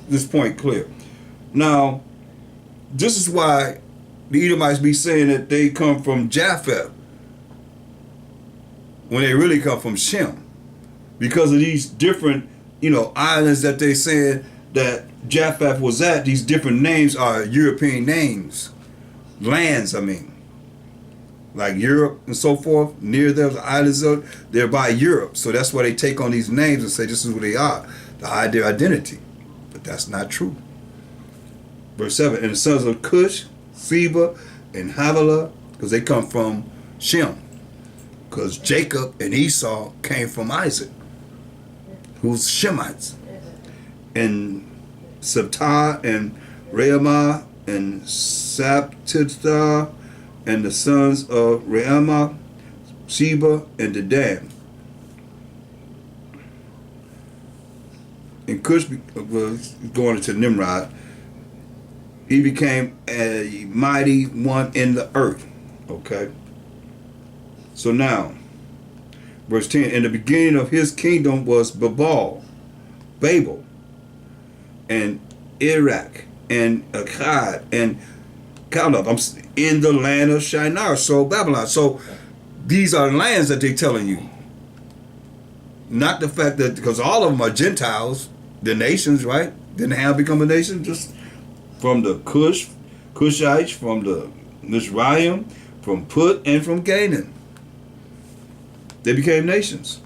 this point clear. Now, this is why the Edomites be saying that they come from Japheth when they really come from Shem, because of these different, islands that they saying that Japheth was at. These different names are European names, lands. I mean, like Europe and so forth. Near those islands, they're by Europe, so that's why they take on these names and say this is who they are, to hide their identity. But that's not true. Verse 7, and the sons of Cush, Seba, and Havilah, because they come from Shem. Because Jacob and Esau came from Isaac, who's Shemites. And Sabta and Reamah and Sabtitha and the sons of Reamah, Sheba, and Dedan. And Cush was going into Nimrod. He became a mighty one in the earth. Okay. So now, verse 10, in the beginning of his kingdom was Babel, and Iraq, and Akkad, and Caleb. I'm in the land of Shinar, so Babylon. So these are lands that they're telling you. Not the fact that, because all of them are Gentiles, the nations, right? Didn't Ham become a nation? Just from the Cushites, from the Mizraim, from Put, and from Canaan. They became nations.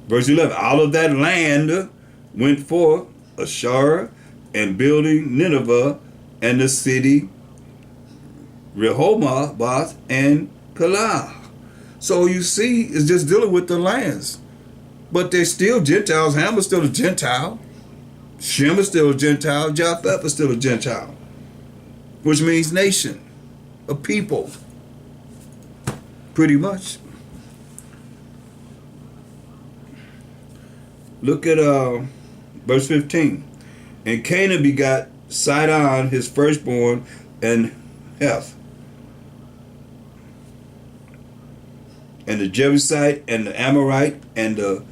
Verse 11, out of that land went forth Ashur, and building Nineveh, and the city Rehoboth, and Calah. So you see, it's just dealing with the lands. But they're still Gentiles. Ham is still a Gentile. Shem is still a Gentile. Japheth is still a Gentile, which means nation, a people, pretty much. Look at verse 15. And Canaan begot Sidon, his firstborn, and Heth, and the Jebusite, and the Amorite, and the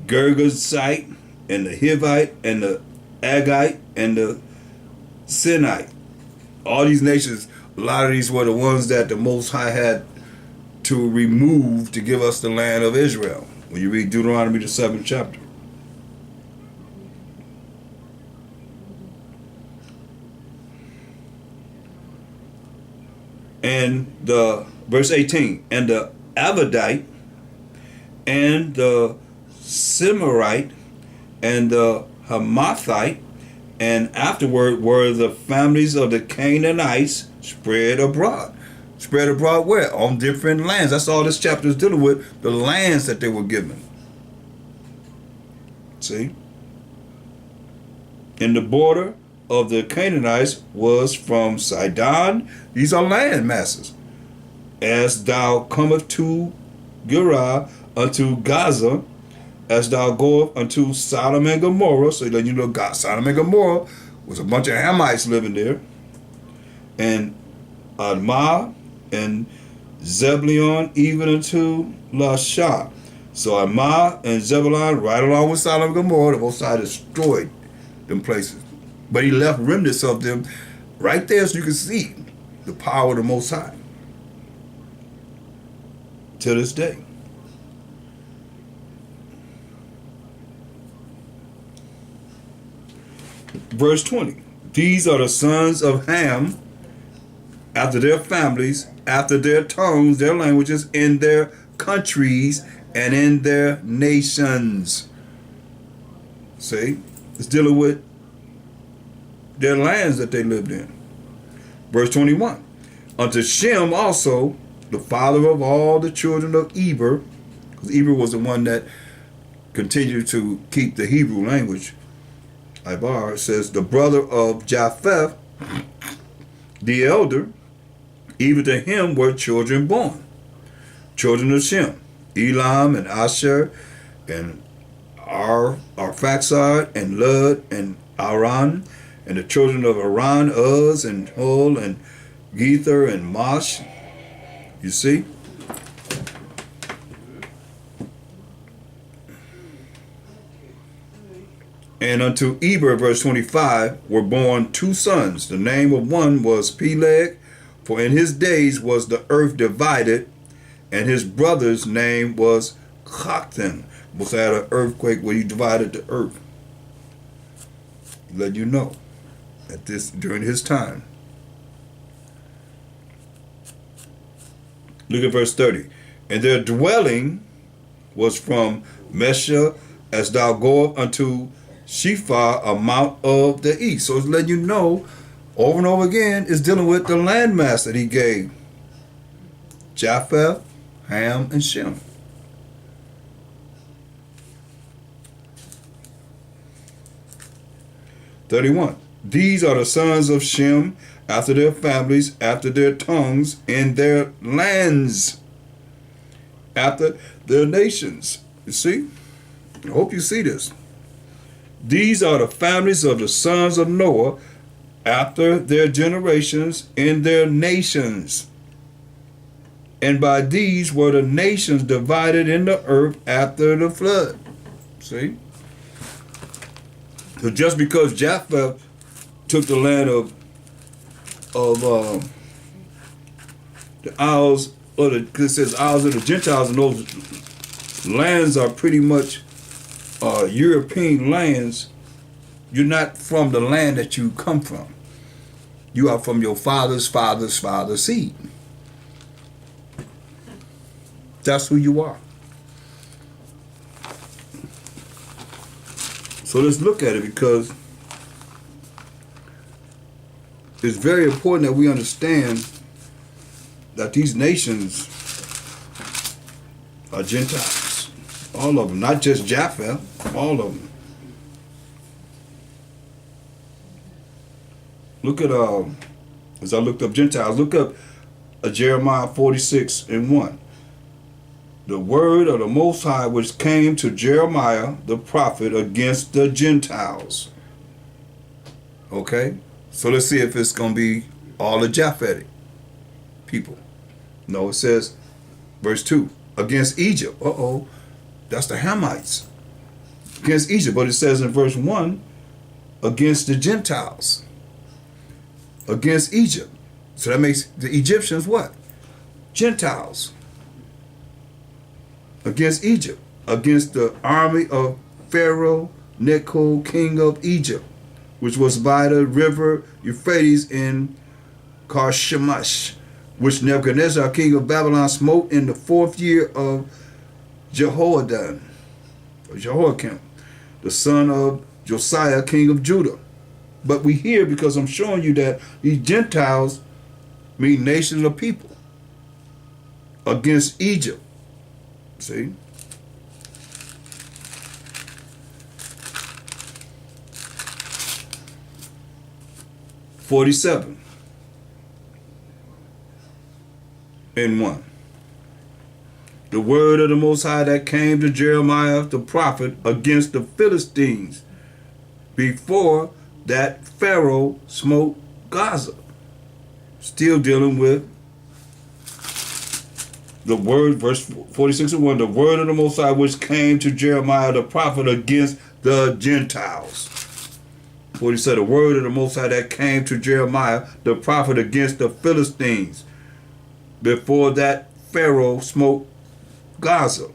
Girgashite, and the Hivite, and the Agite, and the Sinite. All these nations, a lot of these were the ones that the Most High had to remove to give us the land of Israel. When you read Deuteronomy, the 7th chapter. And the verse 18, and the Avidite, and the Simarite, and the Hamathite, and afterward were the families of the Canaanites spread abroad. Spread abroad where? On different lands. That's all this chapter is dealing with, the lands that they were given. See? And the border of the Canaanites was from Sidon. These are land masses. As thou comest to Gerar unto Gaza, as thou goest unto Sodom and Gomorrah. So then you know Sodom and Gomorrah was a bunch of Hamites living there. And Admah and Zebulun even unto Lasha. So Admah and Zebulun, right along with Sodom and Gomorrah, the Most High destroyed them places. But he left remnants of them right there so you can see the power of the Most High. To this day. Verse 20. These are the sons of Ham, after their families, after their tongues, their languages, in their countries, and in their nations. See? It's dealing with their lands that they lived in. Verse 21. Unto Shem also, the father of all the children of Eber, because Eber was the one that continued to keep the Hebrew language. Ibar says, the brother of Japheth, the elder, even to him were children born. Children of Shem, Elam and Asher and Arphaxad and Lud and Aran, and the children of Aran, Uz and Hul and Gether and Mosh. You see? And unto Eber, verse 25, were born two sons. The name of one was Peleg, for in his days was the earth divided, and his brother's name was Joktan. Was had an earthquake where he divided the earth. Let you know at this during his time. Look at verse 30. And their dwelling was from Mesha, as thou goest unto Shephar, a mount of the east. So it's letting you know over and over again is dealing with the landmass that he gave. Japheth, Ham, and Shem. (31) These are the sons of Shem after their families, after their tongues, in their lands, after their nations. You see? I hope you see this. These are the families of the sons of Noah after their generations in their nations. And by these were the nations divided in the earth after the flood. See? So just because Japheth took the land of the Isles, or because it says Isles of the Gentiles, and those lands are pretty much European lands, you're not from the land that you come from. You are from your father's father's father's seed. That's who you are. So let's look at it, because it's very important that we understand that these nations are Gentiles. All of them, not just Japheth, all of them. Look at, as I looked up Gentiles, look up Jeremiah 46:1. The word of the Most High which came to Jeremiah the prophet against the Gentiles. Okay? So let's see if it's going to be all the Japhetic people. No, it says, verse 2, against Egypt. That's the Hamites. Against Egypt. But it says in verse 1, against the Gentiles. Against Egypt. So that makes the Egyptians what? Gentiles. Against Egypt. Against the army of Pharaoh Necho, king of Egypt, which was by the river Euphrates in Karshemish, which Nebuchadnezzar, king of Babylon, smote in the 4th year of Jehoiakim, the son of Josiah, king of Judah. But we hear, because I'm showing you that these Gentiles mean nations of people. Against Egypt. See? (47) and 1. The word of the Most High that came to Jeremiah the prophet against the Philistines before that Pharaoh smote Gaza. Still dealing with the word, verse 46:1, the word of the Most High which came to Jeremiah the prophet against the Gentiles. 47, the word of the Most High that came to Jeremiah the prophet against the Philistines before that Pharaoh smote Gaza.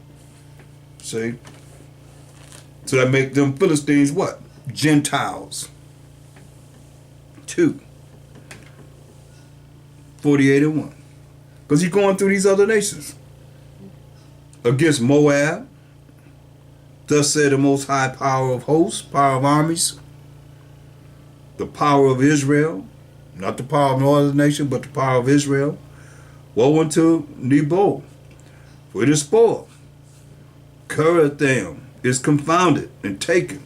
See? So that make them Philistines what? Gentiles. 2. 48 and 1. Because he's going through these other nations. Against Moab, thus said the Most High, power of hosts, power of armies, the power of Israel, not the power of no other nation, but the power of Israel. Woe unto Nebo, for it is spoiled. Kiriathaim is confounded and taken.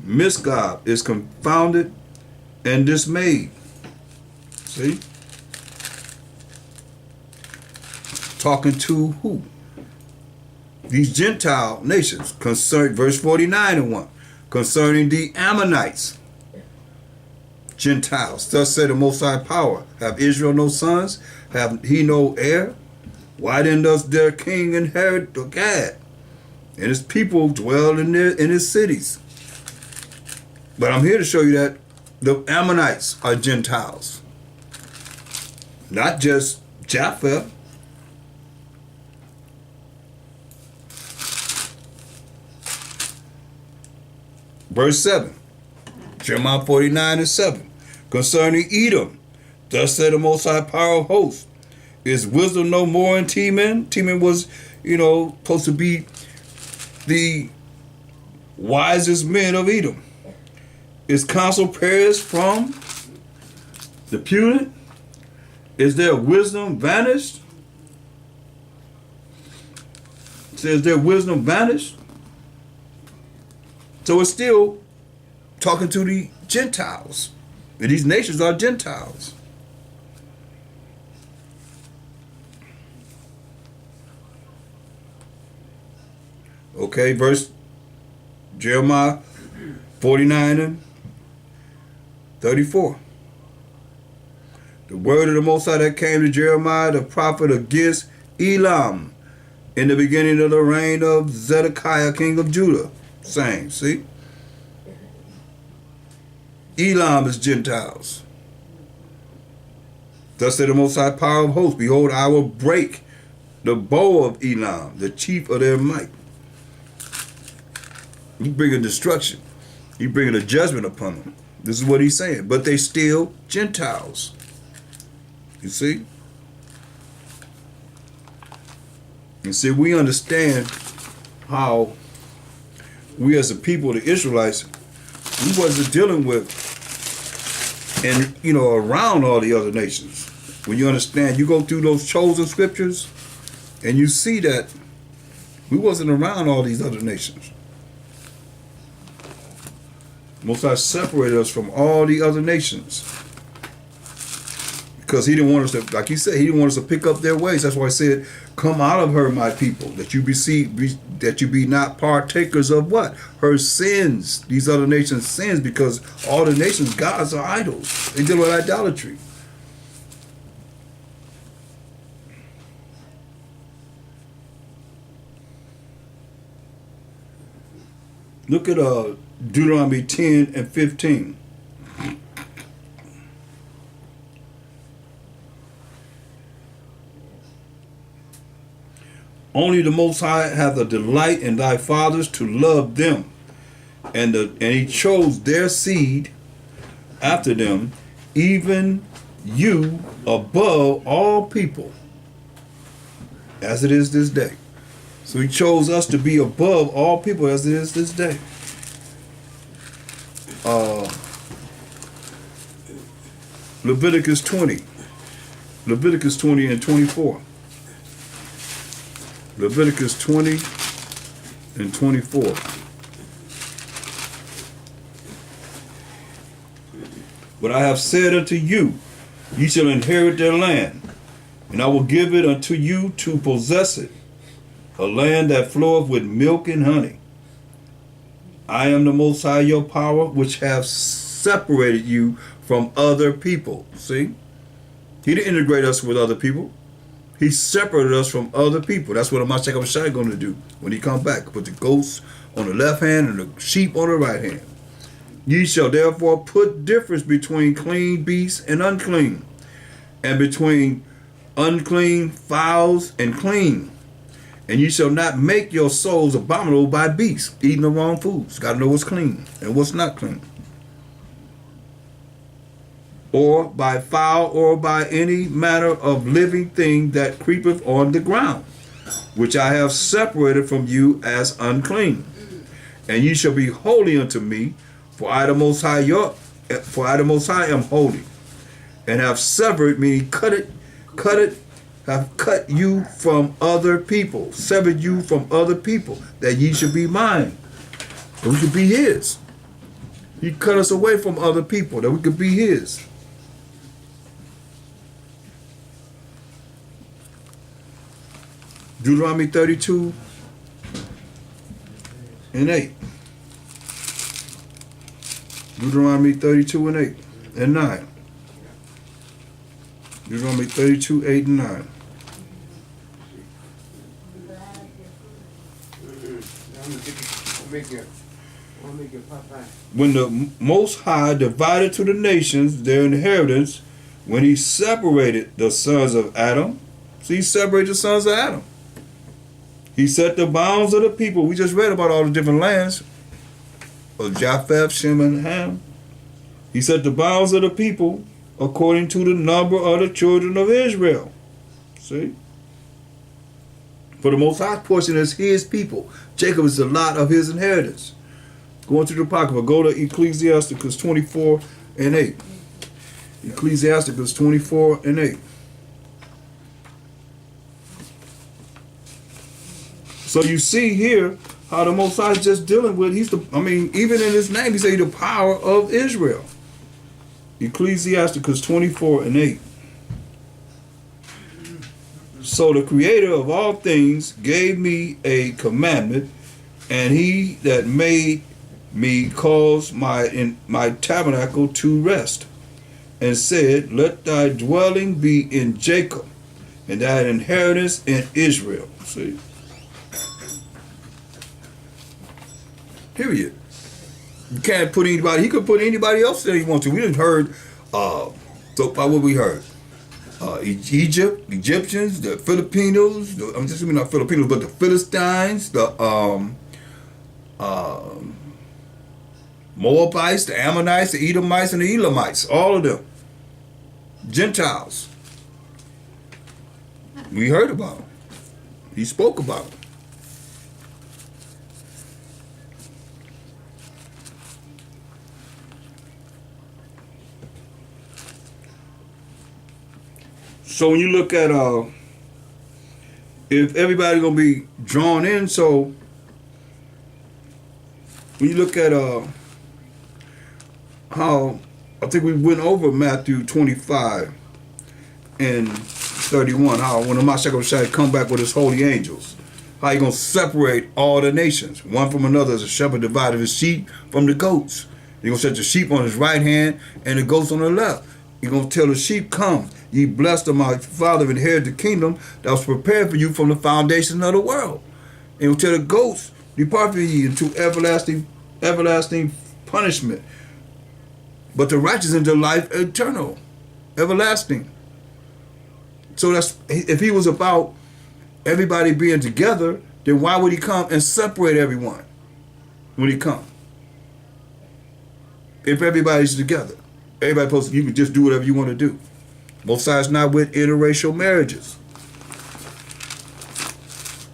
Misgab is confounded and dismayed. See? Talking to who? These Gentile nations. Verse 49 and 1. Concerning the Ammonites. Gentiles. Thus said the Most High power. Have Israel no sons? Have he no heir? Why then does their king inherit the Gad? And his people dwell in his cities. But I'm here to show you that the Ammonites are Gentiles. Not just Japheth. Verse 7. Jeremiah 49:7. Concerning Edom, thus said the Most High Power of Hosts, is wisdom no more in Teman? Teman was, supposed to be the wisest men of Edom. Is counsel perished from the pudent? Is their wisdom vanished? Says their wisdom vanished? So it's still talking to the Gentiles. And these nations are Gentiles. Okay, verse Jeremiah 49:34. The word of the Most High that came to Jeremiah the prophet against Elam in the beginning of the reign of Zedekiah king of Judah. Same, see? Elam is Gentiles. Thus said the Most High Power of Hosts, behold, I will break the bow of Elam, the chief of their might. He bringing destruction. He bringing a judgment upon them. This is what he's saying. But they still Gentiles. You see? You see, we understand how we as a people, the Israelites, we wasn't dealing with and, around all the other nations. When you understand, you go through those chosen scriptures and you see that we wasn't around all these other nations. Most High separated us from all the other nations because he didn't want us to, like he said, he didn't want us to pick up their ways. That's why he said, come out of her, my people, that you be not partakers of what? Her sins, these other nations' sins, because all the nations' gods are idols. They deal with idolatry. Look at Deuteronomy 10:15. Only the Most High hath a delight in thy fathers to love them, and he chose their seed after them, even you above all people, as it is this day. So he chose us to be above all people as it is this day. Leviticus 20 and 24. Leviticus 20 and 24. But I have said unto you, ye shall inherit their land, and I will give it unto you to possess it, a land that floweth with milk and honey. I am the Most High your power, which have separated you from other people. See? He didn't integrate us with other people. He separated us from other people. That's what Mashiach HaMashiach is going to do when he comes back. Put the goats on the left hand and the sheep on the right hand. Ye shall therefore put difference between clean beasts and unclean, and between unclean fowls and clean. And ye shall not make your souls abominable by beasts, eating the wrong foods. Got to know what's clean and what's not clean. Or by fowl, or by any manner of living thing that creepeth on the ground, which I have separated from you as unclean. And ye shall be holy unto me, for I the Most High am holy, and have severed, meaning have cut you from other people, severed you from other people, that ye should be mine, that we could be his. He cut us away from other people, that we could be his. Deuteronomy 32 and 8. Deuteronomy 32 and 8 and 9. Deuteronomy 32, 8 and 9. When the Most High divided to the nations their inheritance, when he separated the sons of Adam, see, he separated the sons of Adam. He set the bounds of the people. We just read about all the different lands of Japheth, Shem, and Ham. He set the bounds of the people according to the number of the children of Israel. See? For the Most High portion is his people. Jacob is the lot of his inheritance. Going to the Apocrypha, go to Ecclesiasticus 24 and 8. Ecclesiasticus 24 and 8. So you see here how the Most High is just dealing with, even in his name, he said the power of Israel. Ecclesiasticus 24 and 8. So the Creator of all things gave me a commandment, and he that made me caused my tabernacle to rest, and said, let thy dwelling be in Jacob, and thy inheritance in Israel. See? Period. You can't put anybody, he could put anybody else there he wants to. We just heard, so by what we heard, Egypt, Egyptians, the Filipinos, not Filipinos, but the Philistines, the Moabites, the Ammonites, the Edomites, and the Elamites, all of them. Gentiles. We heard about them. He spoke about them. So when you look at if everybody's gonna be drawn in, so when you look at how I think we went over Matthew 25 and 31, how when the Mashiach shall come back with his holy angels, how he gonna separate all the nations, one from another, as a shepherd divided his sheep from the goats. He gonna set the sheep on his right hand and the goats on the left. He gonna tell the sheep, come, ye blessed of my Father, inherit the kingdom that was prepared for you from the foundation of the world. And he'll tell the goats, depart from ye into everlasting punishment, but the righteous into life eternal, everlasting. So that's, if he was about everybody being together, then why would he come and separate everyone when he come? If everybody's together, everybody supposed to, you can just do whatever you want to do. Both sides not with interracial marriages.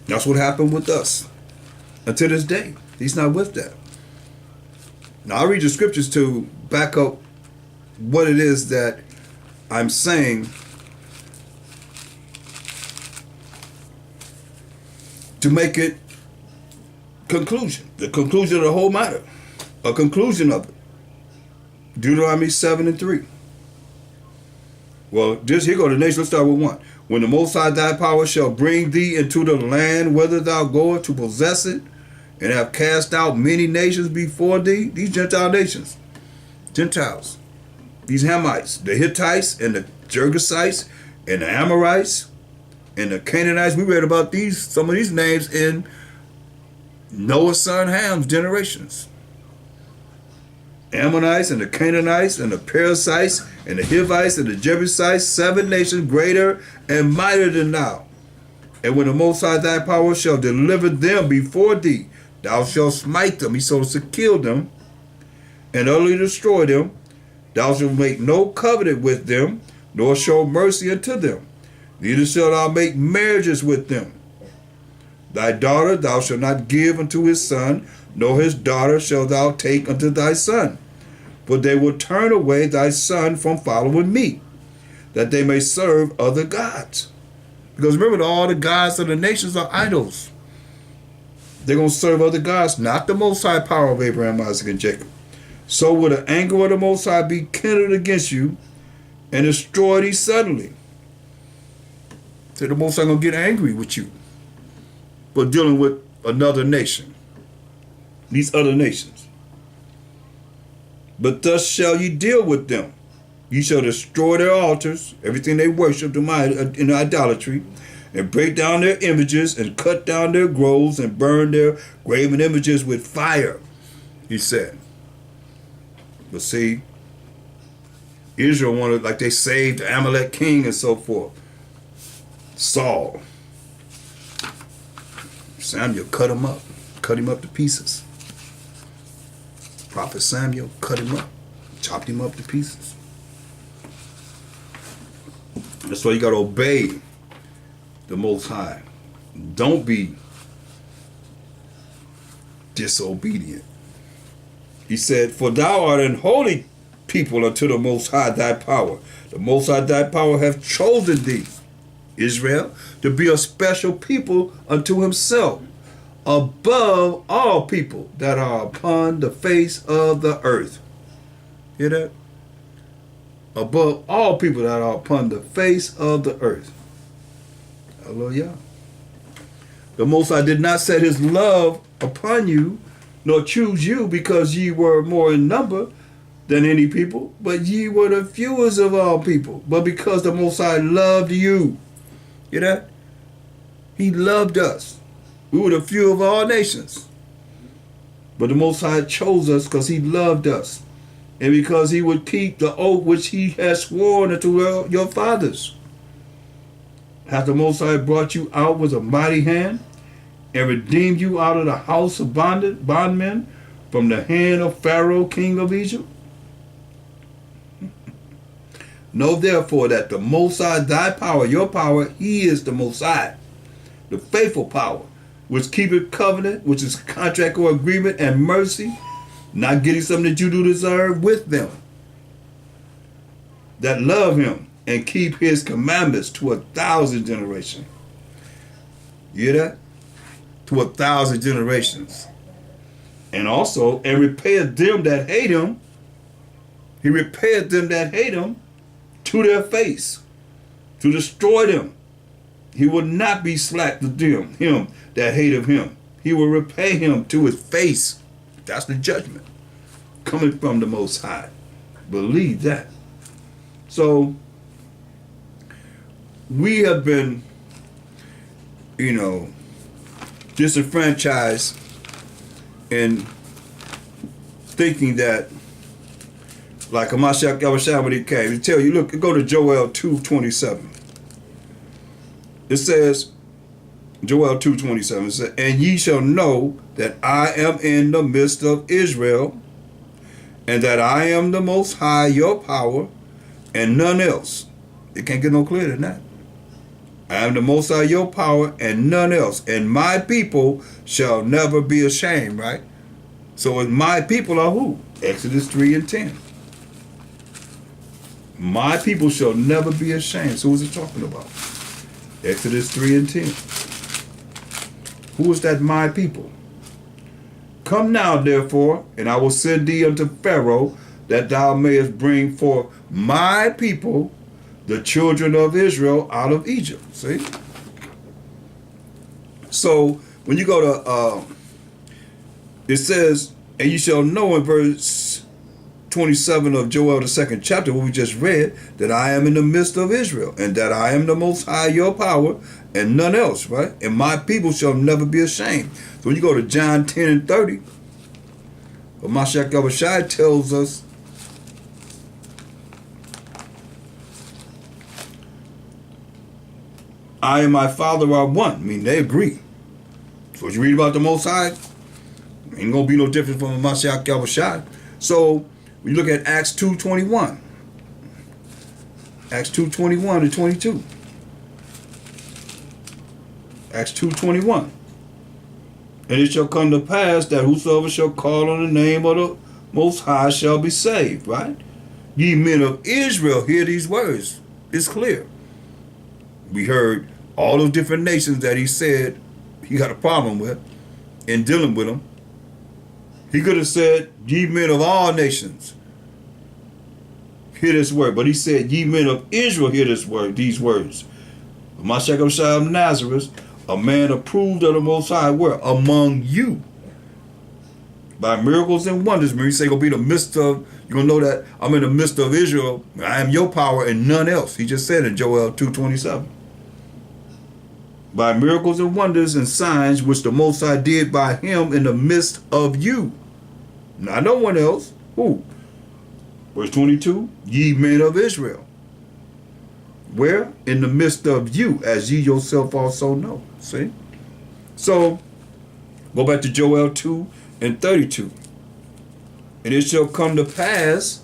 That's what happened with us. Until this day, he's not with that. Now I'll read the scriptures to back up what it is that I'm saying, to make it conclusion, the conclusion of the whole matter, a conclusion of it. Deuteronomy 7 and 3. Well, here go the nation. Let's start with 1. When the Most High thy power shall bring thee into the land whither thou goest to possess it, and have cast out many nations before thee, these Gentile nations, Gentiles, these Hamites, the Hittites, and the Girgashites, and the Amorites, and the Canaanites. We read about some of these names in Noah's son Ham's generations. Ammonites and the Canaanites and the Perizzites and the Hivites and the Jebusites, 7 nations greater and mightier than thou. And when the Most High thy power shall deliver them before thee, thou shalt smite them, he sought to kill them, and utterly destroy them. Thou shalt make no covenant with them, nor show mercy unto them. Neither shalt thou make marriages with them. Thy daughter thou shalt not give unto his son, nor his daughter shalt thou take unto thy son. For they will turn away thy son from following me, that they may serve other gods. Because remember, all the gods of the nations are idols. They're going to serve other gods, not the Most High power of Abraham, Isaac, and Jacob. So will the anger of the Most High be kindled against you and destroy thee suddenly. So the Most High going to get angry with you for dealing with another nation, these other nations. But thus shall ye deal with them. Ye shall destroy their altars, everything they worship in idolatry, and break down their images, and cut down their groves, and burn their graven images with fire. he said. But see, Israel wanted, like they saved the Amalek king and so forth. Saul. Samuel cut him up to pieces. Prophet Samuel cut him up, chopped him up to pieces. That's why you got to obey the Most High. Don't be disobedient. He said, for thou art an holy people unto the Most High thy power. The Most High thy power hath chosen thee, Israel, to be a special people unto himself, above all people that are upon the face of the earth. Hear that? Above all people that are upon the face of the earth. Hallelujah. The Most High did not set his love upon you, nor choose you because ye were more in number than any people, but ye were the fewest of all people. But because the Most High loved you, hear that? He loved us. We were the few of all nations. But the Most High chose us because he loved us, and because he would keep the oath which he has sworn unto your fathers. Hath the Most High brought you out with a mighty hand, and redeemed you out of the house of bondmen from the hand of Pharaoh, king of Egypt? Know therefore that the Most High, thy power, your power, he is the Most High, the faithful power, which keepeth covenant, which is contract or agreement and mercy, not getting something that you do deserve with them that love him and keep his commandments to 1,000 generations. You hear that? To 1,000 generations. And also, and repayeth them that hate him. He repayeth them that hate him to their face, to destroy them. He will not be slack to them, him that hateth him. He will repay him to his face. That's the judgment coming from the Most High. Believe that. So, we have been, disenfranchised in thinking that, like Hamashiach Yahushua when he came, he tell you, look, go to Joel 2:27. It says, Joel 2:27, it says, and ye shall know that I am in the midst of Israel, and that I am the Most High, your power, and none else. It can't get no clearer than that. I am the Most High, your power, and none else. And my people shall never be ashamed, right? So my people are who? Exodus 3:10. My people shall never be ashamed. So who's it talking about? Exodus 3:10. Who is that my people? Come now, therefore, and I will send thee unto Pharaoh, that thou mayest bring forth my people, the children of Israel, out of Egypt. See? So when you go to, it says, and you shall know in verse 27 of Joel, the 2nd chapter, what we just read, that I am in the midst of Israel, and that I am the Most High, your power, and none else, right? And my people shall never be ashamed. So when you go to John 10:30, Hamashiach Yahushua tells us, I and my Father are one. I mean, they agree. So what you read about the Most High, ain't gonna be no different from Hamashiach Yahushua. So when you look at Acts 2:21, Acts 2:21 to 22. Acts 2:21. And it shall come to pass that whosoever shall call on the name of the Most High shall be saved, right? Ye men of Israel, hear these words. It's clear. We heard all those different nations that he said he got a problem with in dealing with them. He could have said, ye men of all nations, hear this word. But he said, ye men of Israel, hear this word, these words. Mashiach of Nazareth, a man approved of the Most High, where? Among you. By miracles and wonders. When you say, gonna be in the midst of, you're gonna know that I'm in the midst of Israel. I am your power and none else. He just said in Joel 2:27. By miracles and wonders and signs which the Most High did by him in the midst of you. Not no one else. Who? Verse 22, ye men of Israel. Where? In the midst of you, as ye yourself also know. See? So, go back to Joel 2 and 32. And it shall come to pass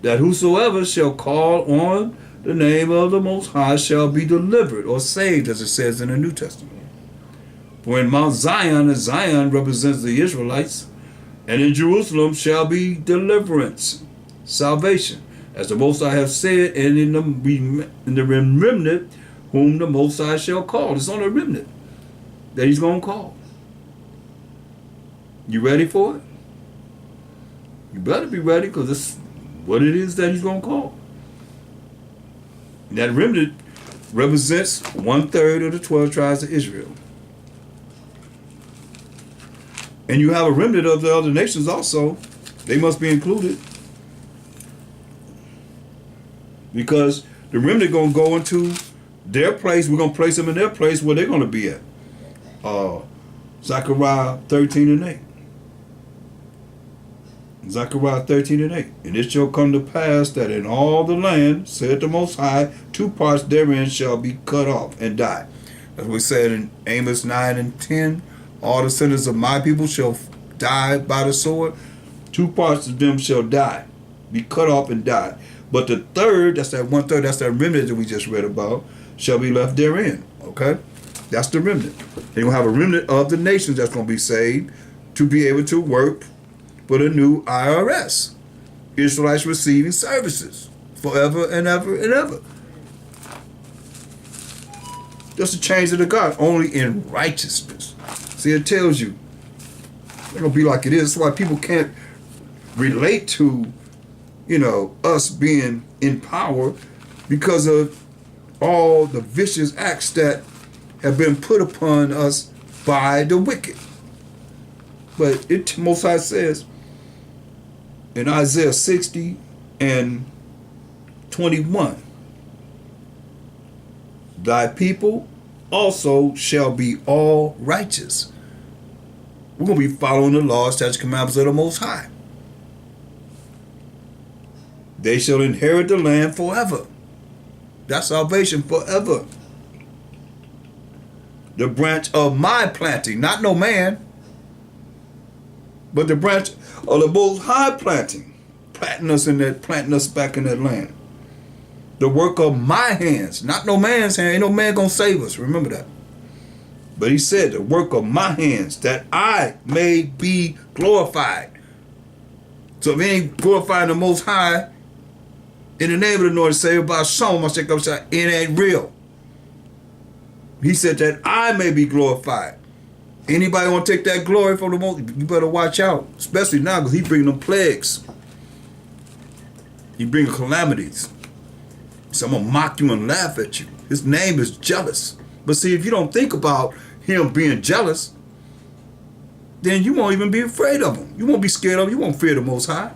that whosoever shall call on the name of the Most High shall be delivered or saved, as it says in the New Testament. For in Mount Zion, and Zion represents the Israelites, and in Jerusalem shall be deliverance, salvation, as the Most High have said, and in the remnant whom the Most High shall call. It's on the remnant that he's going to call. You ready for it? You better be ready, because it's what it is that he's going to call. And that remnant represents 1/3 of the 12 tribes of Israel. And you have a remnant of the other nations also. They must be included. Because the remnant going to go into their place. We're going to place them in their place where they're going to be at. Zechariah 13 and 8. Zechariah 13 and 8. And it shall come to pass that in all the land, said the Most High, 2 parts therein shall be cut off and die. As we said in Amos 9 and 10, all the sinners of my people shall die by the sword. 2 parts of them shall die, be cut off and die. But the third, that's that 1/3, that's that remnant that we just read about, shall be left therein. Okay? That's the remnant. They're going to have a remnant of the nations that's going to be saved to be able to work for the new IRS. Israelites receiving services forever and ever and ever. Just a change of the God, only in righteousness. See, it tells you it's going to be like it is. That's why people can't relate to, us being in power, because of all the vicious acts that have been put upon us by the wicked. But it, Most High says in Isaiah 60 and 21, thy people also shall be all righteous. We're going to be following the laws, statutes, commandments of the Most High. They shall inherit the land forever. That's salvation forever. The branch of my planting, not no man, but the branch of the Most High planting us back in that land. The work of my hands, not no man's hand. Ain't no man gonna save us. Remember that. But he said, the work of my hands, that I may be glorified. So if he ain't glorifying the Most High in the name of the Lord and Savior by some, it ain't real. He said that I may be glorified. Anybody want to take that glory from the Most, you better watch out. Especially now, because he bringing them plagues. He bringing calamities. So I'm going to mock you and laugh at you. His name is jealous. But see, if you don't think about him being jealous, then you won't even be afraid of him. You won't be scared of him. You won't fear the Most High.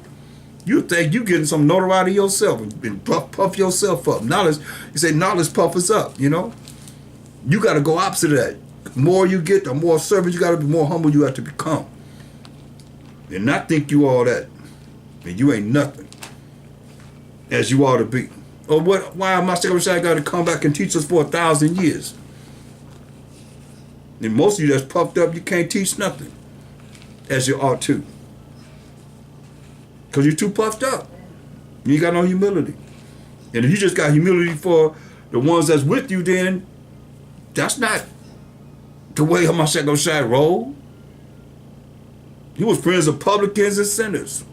You think you getting some notoriety yourself and puff yourself up. Knowledge, you say knowledge puff us up, You got to go opposite of that. The more you get, the more servant you got to be, more humble you have to become. And not think you all that. And you ain't nothing as you ought to be. Or what? Why am I got to come back and teach us for 1,000 years? And most of you that's puffed up, you can't teach nothing as you ought to. Because you're too puffed up. You ain't got no humility. And if you just got humility for the ones that's with you, then that's not the way Hamashiach rolled. He was friends of publicans and sinners,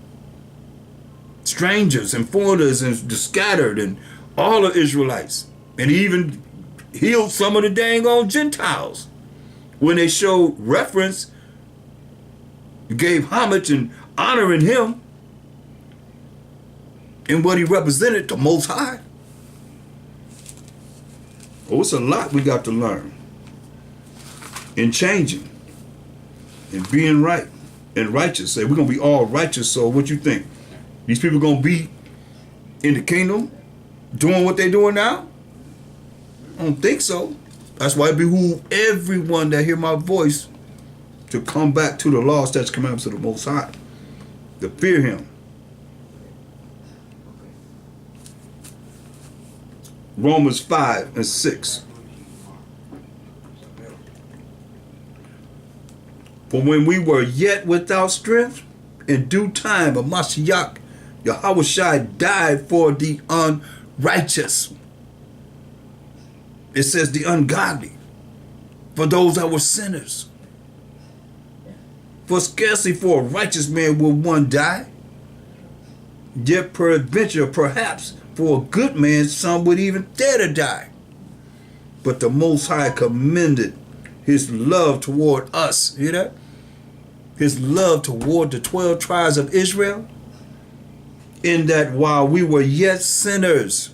strangers and foreigners and the scattered and all the Israelites. And he even healed some of the dang old Gentiles when they showed reference, gave homage and honor in him and what he represented, the Most High. Oh, it's a lot we got to learn in changing and being right and righteous. Say we're going to be all righteous, so what you think? These people going to be in the kingdom doing what they're doing now? I don't think so. That's why it behooves everyone that hear my voice to come back to the law, statutes, commandments of the Most High. To fear him. Romans 5 and 6. For when we were yet without strength, in due time, a Mashiach, Yahushua died for the unrighteous. It says the ungodly, for those that were sinners. For scarcely for a righteous man will one die, yet peradventure, perhaps, for a good man some would even dare to die. But the Most High commended his love toward us. Hear that? His love toward the 12 tribes of Israel, in that while we were yet sinners,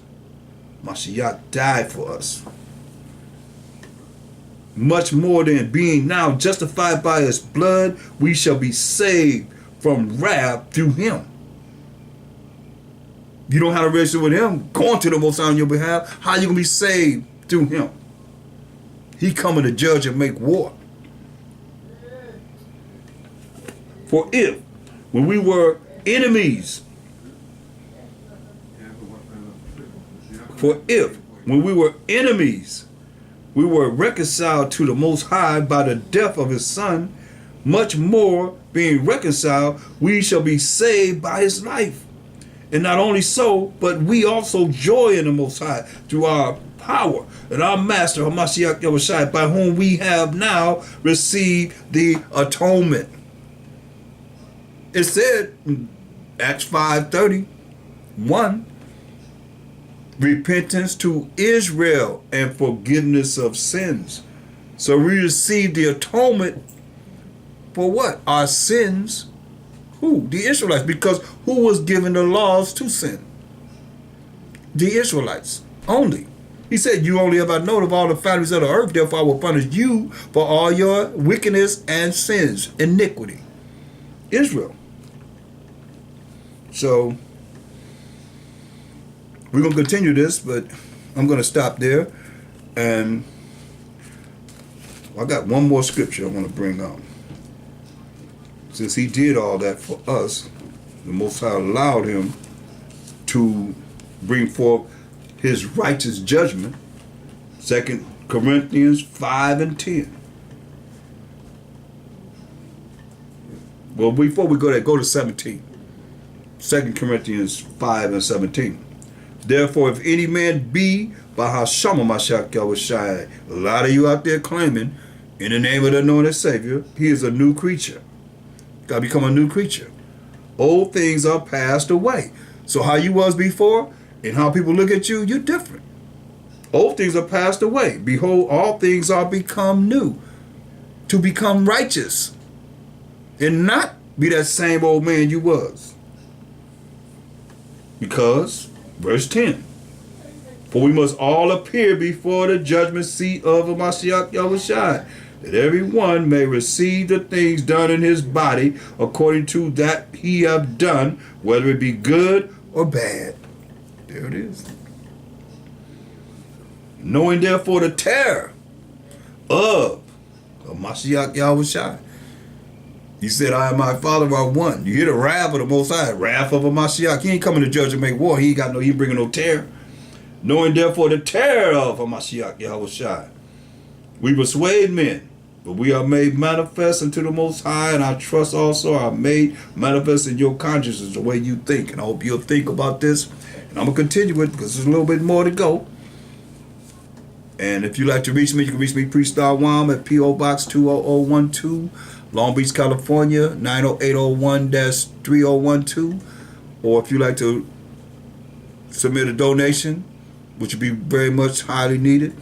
Mashiach died for us. Much more than being now justified by his blood, we shall be saved from wrath through him. You don't have a relationship with him, going to the Most High on your behalf, how you going to be saved through him? He coming to judge and make war. For if, when we were enemies, we were reconciled to the Most High by the death of his Son, much more being reconciled, we shall be saved by his life. And not only so, but we also joy in the Most High through our power and our Master, Hamashiach Yahushua, by whom we have now received the atonement. It said in Acts 5:31, repentance to Israel and forgiveness of sins. So we received the atonement for what? Our sins. Who? The Israelites. Because who was given the laws to sin? The Israelites only. He said, you only have I known of all the families of the earth, therefore I will punish you for all your wickedness and sins, iniquity. Israel. So we're going to continue this, but I'm going to stop there. And I got one more scripture I want to bring out. Since he did all that for us, the Most High allowed him to bring forth his righteous judgment. 2 Corinthians 5 and 10. Well, before we go there, go to 17. 2 Corinthians 5 and 17. Therefore, if any man be by Hashem Mashiach Yahushua, a lot of you out there claiming, in the name of the anointed Savior, he is a new creature. Got to become a new creature. Old things are passed away. So how you was before and how people look at you, you're different. Old things are passed away. Behold, all things are become new. To become righteous. And not be that same old man you was. Because, verse 10, for we must all appear before the judgment seat of Mashiach Yahushua, that every one may receive the things done in his body according to that he have done, whether it be good or bad. There it is. Knowing therefore the terror of Mashiach Yahushua. He said, I and my Father are one. You hear the wrath of the Most High, wrath of a Mashiach. He ain't coming to judge and make war. He ain't bringing no terror. Knowing therefore the terror of a Mashiach Yahushua. We persuade men, but we are made manifest unto the Most High, and our trust also are made manifest in your consciousness, the way you think. And I hope you'll think about this. And I'm going to continue it because there's a little bit more to go. And if you'd like to reach me, you can reach me, Priest Wam, at P.O. Box 20012, Long Beach, California, 90801-3012. Or if you'd like to submit a donation, which would be very much highly needed,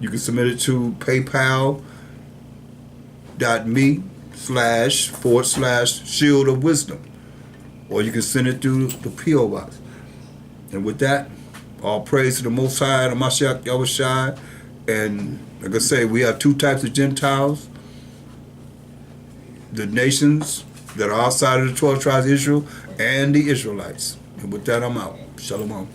you can submit it to paypal.me//Shield of Wisdom. Or you can send it through the P.O. Box. And with that, all praise to the Most High, the Mashiach Yahushua. And like I say, we have two types of Gentiles. The nations that are outside of the 12 tribes of Israel and the Israelites. And with that, I'm out. Shalom.